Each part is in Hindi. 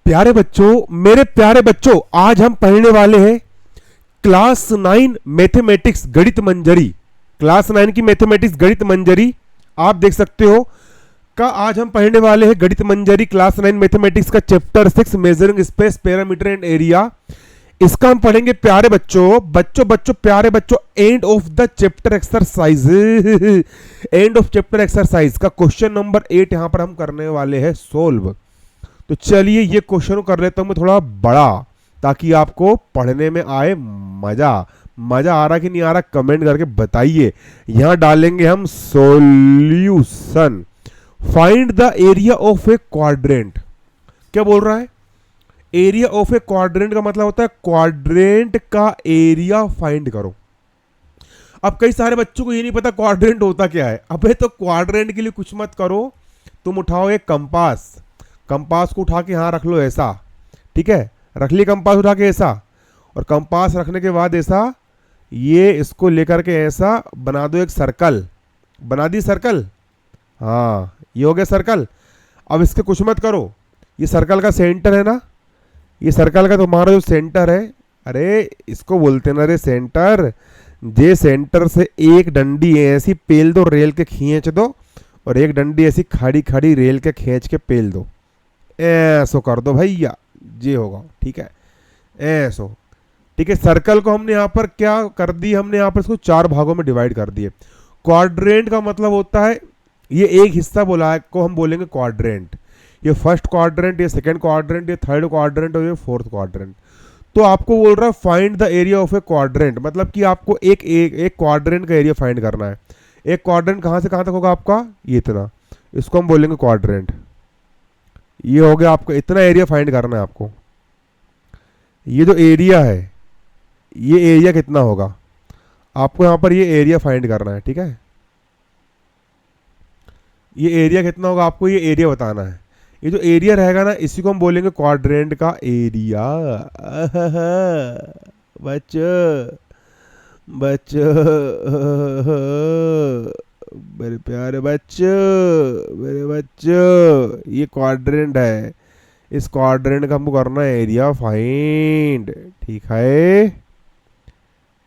प्यारे बच्चों, मेरे प्यारे बच्चों, आज हम पढ़ने वाले हैं क्लास 9 मैथमेटिक्स गणित मंजरी। क्लास 9 की मैथमेटिक्स गणित मंजरी आप देख सकते हो का आज हम पढ़ने वाले हैं गणित मंजरी क्लास 9 मैथमेटिक्स का chapter 6 measuring space parameter and area. इसका हम पढ़ेंगे प्यारे बच्चों प्यारे बच्चों end of the chapter exercise. End of chapter exercise का क्वेश्चन नंबर 8 यहां पर हम करने वाले हैं सोल्व। तो चलिए ये क्वेश्चन कर लेता हूं मैं थोड़ा बड़ा, ताकि आपको पढ़ने में आए मजा। मजा आ रहा कि नहीं आ रहा कमेंट करके बताइए। यहां डालेंगे हम solution. Find the area of A quadrant. क्या बोल रहा है? एरिया ऑफ ए क्वाड्रेंट का मतलब होता है क्वाड्रेंट का एरिया फाइंड करो। अब कई सारे बच्चों को ये नहीं पता क्वाड्रेंट होता क्या है। अबे तो क्वाड्रेंट के लिए कुछ मत करो, तुम उठाओ एक कंपास। कंपास को उठा के यहां रख लो ऐसा, ठीक है, रख ली कंपास उठा के ऐसा, और कंपास रखने के बाद ऐसा ये इसको लेकर के ऐसा बना दो एक सर्कल। बना दी सर्कल, हाँ ये हो गया सर्कल। अब इसके कुछ मत करो, ये सर्कल का सेंटर है ना, ये सर्कल का तुम्हारा जो सेंटर है, अरे इसको बोलते ना रे सेंटर। जे सेंटर से एक डंडी ऐसी पेल दो, रेल के खींच दो, और एक डंडी ऐसी खड़ी खड़ी रेल के खींच के पेल दो, ऐसो कर दो भैया, ये होगा, ठीक है, ऐसो, ठीक है। सर्कल को हमने यहाँ पर क्या कर दी, हमने यहाँ पर इसको 4 भागों में डिवाइड कर दिए। क्वाड्रेंट का मतलब होता है ये एक हिस्सा बोला है को हम बोलेंगे क्वाड्रेंट। ये फर्स्ट क्वाड्रेंट, ये सेकंड क्वाड्रेंट, ये थर्ड क्वाड्रेंट और ये फोर्थ क्वाड्रेंट। तो आपको बोल रहा है find the area of A quadrant, मतलब कि आपको एक क्वाड्रेंट का एरिया फाइंड करना है। एक क्वाड्रेंट कहाँ से कहाँ तक होगा आपका, ये इतना, इसको हम बोलेंगे क्वाड्रेंट। ये हो गया आपको, इतना एरिया फाइंड करना है आपको। ये जो एरिया है, ये एरिया कितना होगा आपको यहाँ पर, ये एरिया फाइंड करना है, ठीक है। ये एरिया कितना होगा आपको, ये एरिया बताना है। ये जो एरिया रहेगा ना, इसी को हम बोलेंगे क्वाड्रेंट का एरिया। बच्चों मेरे प्यारे मेरे बच्चों, ये क्वाड्रेंट है। इस क्वाड्रेंट का हमको करना है एरिया फाइंड, ठीक है,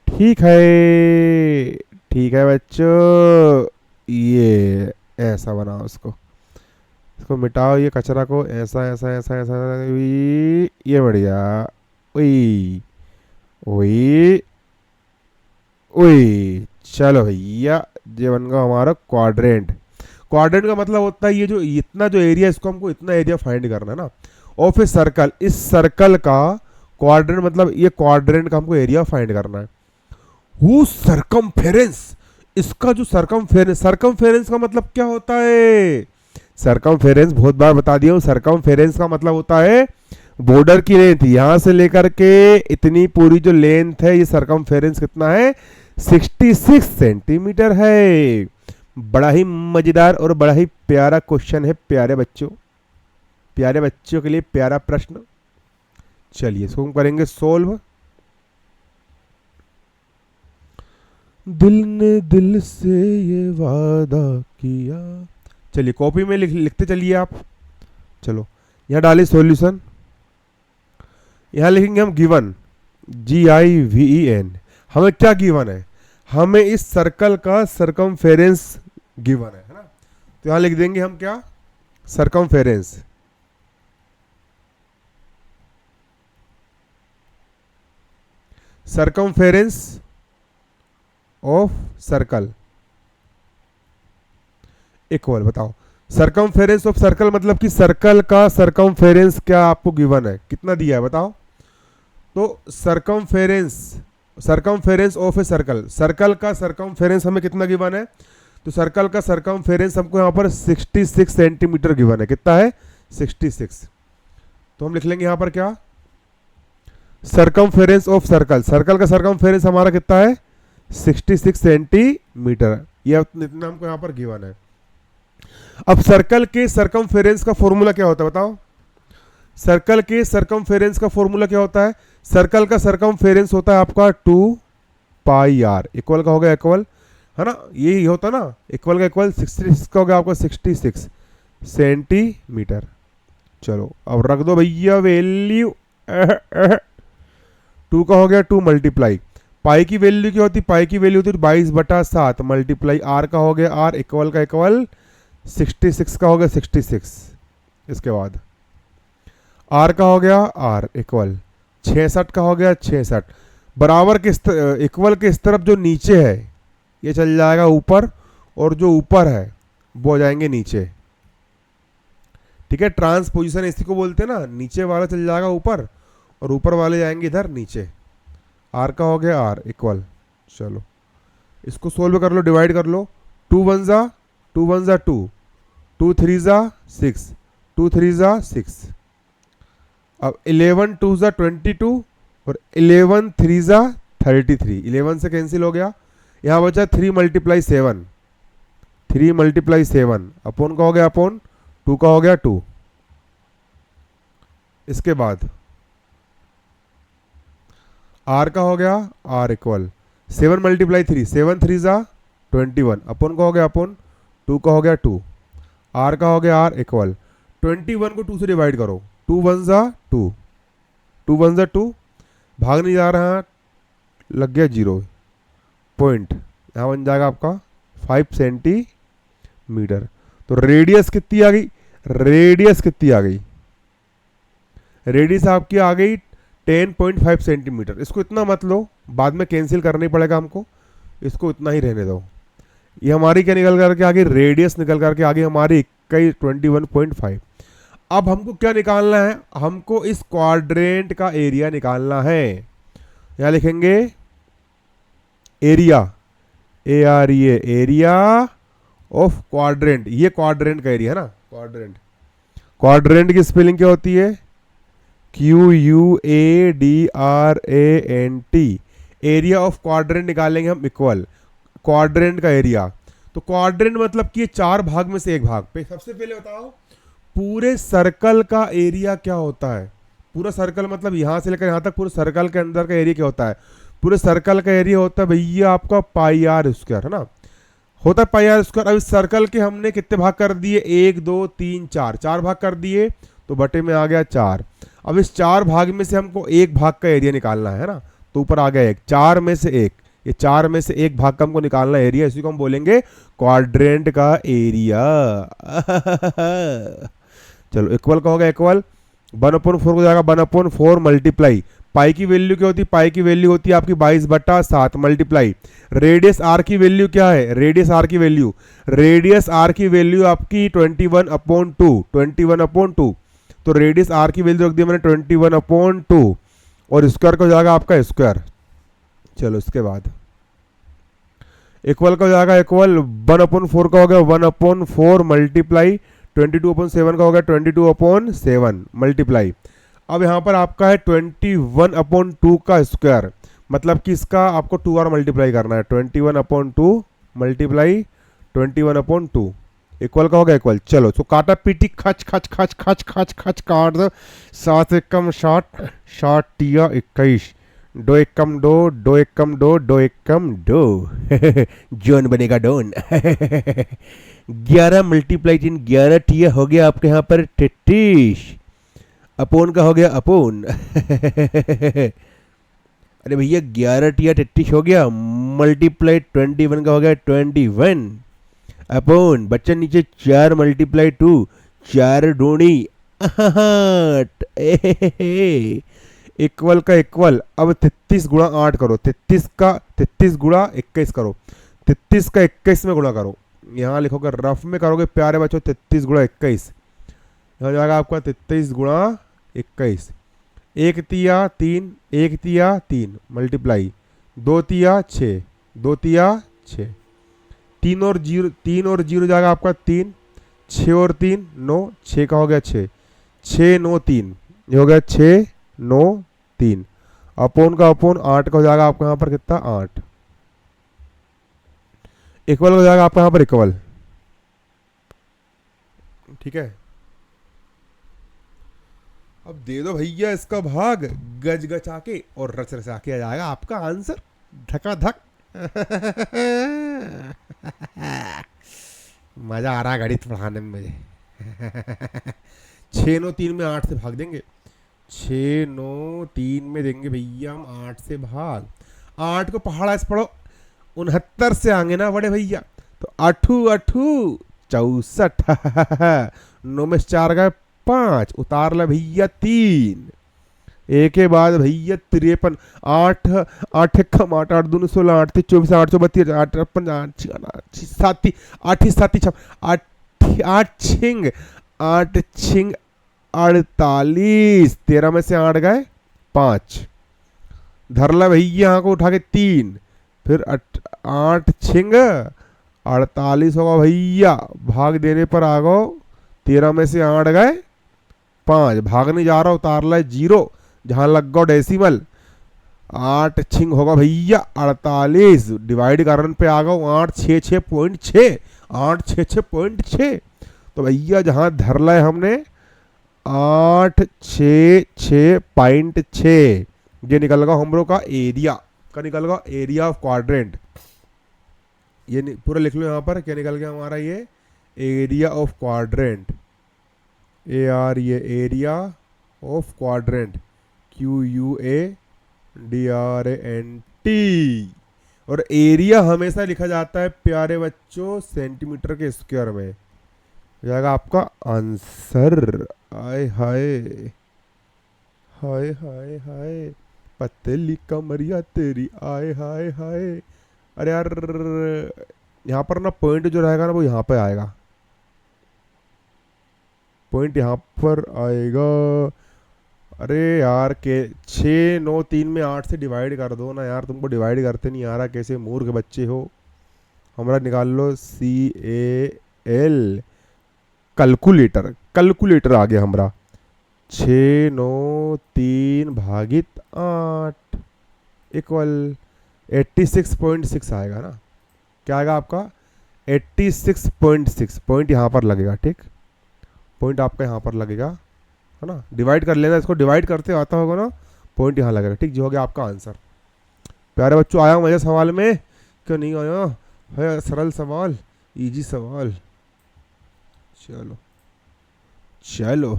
ठीक है, ठीक है बच्चों। ये ऐसा बनाओ, इसको मिटाओ, ये कचरा को ऐसा ऐसा ऐसा ऐसा, ये बढ़िया, वही वही वही। चलो भैया, ये बन गया हमारा क्वाड्रेंट। क्वाड्रेंट का मतलब होता है ये जो इतना जो एरिया, इसको हमको इतना एरिया फाइंड करना है ना, ऑफ ए सर्कल। इस सर्कल का क्वाड्रेंट मतलब ये क्वाड्रेंट का हमको एरिया फाइंड करना है। हु सर्कमफेरेंस, इसका जो सर्कमफेरेंस का मतलब क्या होता है? सर्कमफेरेंस बहुत बार बता दिया हूं। सर्कमफेरेंस का मतलब होता है बॉर्डर की लेंथ, यहां से लेकर के इतनी पूरी जो लेंथ है, ये सर्कमफेरेंस कितना है, 66 सेंटीमीटर है। बड़ा ही मजेदार और बड़ा ही प्यारा क्वेश्चन है प्यारे बच्चों के लिए प्यारा प्रश्न। चलिए इसको हम करेंगे सोल्व। दिल ने दिल से ये वादा किया। चलिए कॉपी में लिखते चलिए आप। चलो यहां डालिए सॉल्यूशन। यहां लिखेंगे हम गिवन, GIVEN। हमें क्या गिवन है? हमें इस सर्कल का सर्कमफेरेंस गिवन है ना। तो यहां लिख देंगे हम क्या, circumference. Circumference of circle equal, बताओ सर्कमफेरेंस ऑफ सर्कल मतलब कि सर्कल का सर्कमफेरेंस क्या आपको गिवन है, कितना दिया है बताओ। तो circumference of a circle, circle का सर्कमफेरेंस हमें कितना गिवन है? तो सर्कल का सर्कमफेरेंस हमको यहाँ पर 66 सेंटीमीटर गिवन है। कितना है? 66। तो हम लिख लेंगे यहाँ पर क्या, सर्कमफेरेंस ऑफ सर्कल। सर्कल का सर्कमफेरेंस हमारा कितना है? 66 सेंटीमीटर। ये इतना हमको यहाँ पर गिवन है। अब सर्कल के सर्कमफेरेंस का फॉर्मूला क्या होता है बताओ। सर्कल के सर्कमफेरेंस का फॉर्मूला क्या होता है? सर्कल का सर्कमफेरेंस होता है आपका 2 पाई r। इक्वल का हो गया इक्वल, है ना, ये होता ना, इक्वल का इक्वल 66 का हो गया आपका 66 सेंटीमीटर। चलो अब रख दो भैया वैल्यू। 2 का हो गया 2 मल्टीप्लाई पाई की वैल्यू क्या होती, पाई की वैल्यू होती 22/7 मल्टीप्लाई आर का हो गया आर इक्वल का इक्वल 66 का हो गया 66। इसके बाद आर का हो गया आर इक्वल 66 का हो गया 66। बराबर किस इक्वल के इस तरफ जो नीचे है ये चल जाएगा ऊपर, और जो ऊपर है वो हो जाएंगे नीचे। ठीक है, ट्रांसपोजिशन इसी को बोलते हैं ना, नीचे वाला चल जाएगा ऊपर और ऊपर वाले जाएंगे इधर नीचे। आर का हो गया आर इक्वल, चलो इसको सोल्व कर लो, डिवाइड कर लो। 2 1 जा 2 1 जा 2, 2 3 जा 6, 2 3 जा 6। अब 11 2 जा 22 और 11 3 जा 33। 11 से कैंसिल हो गया, यहाँ बचा 3 मल्टीप्लाई 7, 3 मल्टीप्लाई 7 अपॉन का हो गया अपॉन 2 का हो गया 2। इसके बाद आर का हो गया आर इक्वल 7 मल्टीप्लाई 3, 7 3 जा 21 अपॉन का हो गया अपॉन 2 का हो गया 2। आर का हो गया आर इक्वल 21 को 2 से डिवाइड करो, 2 1 जा 2, 2 1 जा 2, भाग नहीं जा रहा, लग गया 0 पॉइंट, यहाँ बन जाएगा आपका 5 सेंटीमीटर। तो रेडियस कितनी आ गई, रेडियस कितनी आ गई, रेडियस आपकी आ गई 10.5 सेंटीमीटर। इसको इतना मत लो, बाद में कैंसिल करना ही पड़ेगा हमको, इसको इतना ही रहने दो। ये हमारी क्या निकल करके आ गई, रेडियस निकल करके आ गई हमारी 21.5। अब हमको क्या निकालना है, हमको इस क्वाड्रेंट का एरिया निकालना है। यहां लिखेंगे area, AREA, area of quadrant. ये क्वाड्रेंट का एरिया है ना, क्वाड्रेंट। क्वाड्रेंट की स्पेलिंग क्या होती है, QUADRANT। एरिया ऑफ क्वाड्रेंट निकालेंगे हम इक्वल क्वाड्रेंट का एरिया। तो क्वाड्रेंट मतलब कि 4 भाग में से एक भाग पे। सबसे पहले बताओ पूरे सर्कल का एरिया क्या होता है। पूरा सर्कल मतलब यहां से लेकर यहां तक पूरे सर्कल के अंदर का एरिया क्या होता है, पूरे सर्कल का एरिया होता है भैया आपका पाई आर स्क्वायर, है ना, होता है पाई आर स्क्वायर। अब इस सर्कल के हमने कितने भाग कर दिए, 1 2 3 4, 4 भाग कर दिए, तो बटे में आ गया 4। अब इस 4 भाग में से हमको एक भाग का एरिया निकालना है ना, तो ऊपर आ गया 1, 4 में से 1, ये 4 में से एक भाग का हमको निकालना है एरिया, इसी को हम बोलेंगे क्वाड्रेंट का एरिया। चलो इक्वल का होगा इक्वल 1/4 हो जाएगा, 1/4 मल्टीप्लाई पाई की वैल्यू क्या होती है, पाई की वैल्यू होती है आपकी 22/7 मल्टीप्लाई रेडियस आर की वैल्यू क्या है, रेडियस आर की वैल्यू, रेडियस आर की वैल्यू आपकी 21/2, 21/2। तो रेडियस आर की वैल्यू रख दी मैंने 21/2 और स्क्वायर का हो जाएगा आपका स्क्वायर। चलो इसके बाद इक्वल का हो जाएगा इक्वल 1/4 का हो गया 1/4 मल्टीप्लाई 22/7 का हो गया 22/7 मल्टीप्लाई। अब यहाँ पर आपका है 21/2 का स्क्वायर, मतलब कि इसका आपको 2 बार मल्टीप्लाई करना है, 21/2 मल्टीप्लाई 21/2 इक्वल का होगा इक्वल। चलो तो काटा पीटी खच खच खच खच खच खच काट दो, 7 एकम 60, 60 टिया 21, 2 एकम 2, 2 एकम 2, 2 एकम 2 जॉन बनेगा डॉन। 11 मल्टीप्लाई 11 टिया हो गया आपके यहाँ पर 33, अपोन का हो गया अपोन। अरे भैया 11 टिया 33 हो गया, मल्टीप्लाई 21 का हो गया 21 अपोन बच्चा नीचे 4 मल्टीप्लाई 2, 4 दूनी 8 इक्वल का इक्वल। अब 33 गुणा 8 करो, 33 गुणा 21 करो, 33 का 21 में गुणा करो। यहाँ लिखोगे रफ में करोगे प्यारे बच्चों 33 गुणा 21, यहाँ जाएगा आपका 33 गुणा 21। 1 तिया 3, 1 तिया 3 मल्टीप्लाई 2 तिया 6, 2 तिया 6, 3 और 0 जाएगा आपका 3, 6 और 3 9, 6 का हो गया 6, 6 9 3, ये हो गया 6 9 3 अपोन का अपोन 8 का हो जाएगा आपको यहाँ पर कितना 8 इक्वल हो जाएगा आपका यहाँ पर इक्वल। ठीक है, अब दे दो भैया इसका भाग गज गचा के और रच रचा के आ जाएगा आपका आंसर धका धक। मजा आ रहा है गणित पढ़ाने में मुझे। 6 9 3 में 8 से भाग देंगे, 6 9 3 में देंगे भैया हम 8 से भाग। 8 को पहाड़ा से पढ़ो, 69 से आएंगे ना बड़े भैया, तो 8 8 64 9 में 4 गए 5, उतार ला भैया 3, एक के बाद भैया 53, 8 8 कम 8 8 2 16 8 3 24 8 32 8 5 8 7 8 7 8 8 छिंग 8 छिंग 48, 13 में से 8 गए 5, धरला भैया यहाँ को उठा के 3, फिर 8 छिंग 48 होगा भैया, भाग देने पर आ गो 13 में से 8 गए 5, भाग नहीं जा रहा, उतार ला 0, जहां लग गो डेसिमल, 8 छिंग होगा भैया 48, डिवाइड करने पे आ गो 866.6, 866.6, तो भैया जहां धरला है हमने 866.6, ये निकल गया हम लोग का एरिया, का निकल गया एरिया ऑफ क्वाड्रेंट। ये पूरा लिख लो यहाँ पर, क्या निकल गया हमारा ये एरिया ऑफ क्वाड्रेंट, ये एरिया ऑफ क्वाड्रेंट, QUADRANT। और एरिया हमेशा लिखा जाता है प्यारे बच्चों सेंटीमीटर के स्क्वायर में, जाएगा आपका आंसर। आय हाय हाय हाय हाय, पतली कमरिया तेरी, आय हाय हाय। अरे यार यहाँ पर ना पॉइंट जो रहेगा ना वो यहाँ पे आएगा, पॉइंट यहाँ पर आएगा। अरे यार के 6 9 3 में 8 से डिवाइड कर दो ना यार, तुमको डिवाइड करते नहीं आ रहा, कैसे मूर्ख बच्चे हो। हमारा निकाल लो CAL, कैलकुलेटर, कैलकुलेटर आ गया हमारा, 6 9 3 भागित 8 इक्वल 86.6 आएगा ना, क्या आएगा आपका 86.6, पॉइंट यहाँ पर लगेगा, ठीक, पॉइंट आपका यहाँ पर लगेगा है ना, डिवाइड कर लेना, इसको डिवाइड करते आता होगा ना, पॉइंट यहाँ लगेगा, ठीक, जो हो गया आपका आंसर। प्यारे बच्चों आया हूँ मजा सवाल में, क्यों नहीं आया है, सरल सवाल, इजी सवाल, चलो चलो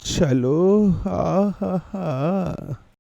चलो, हा हा हा।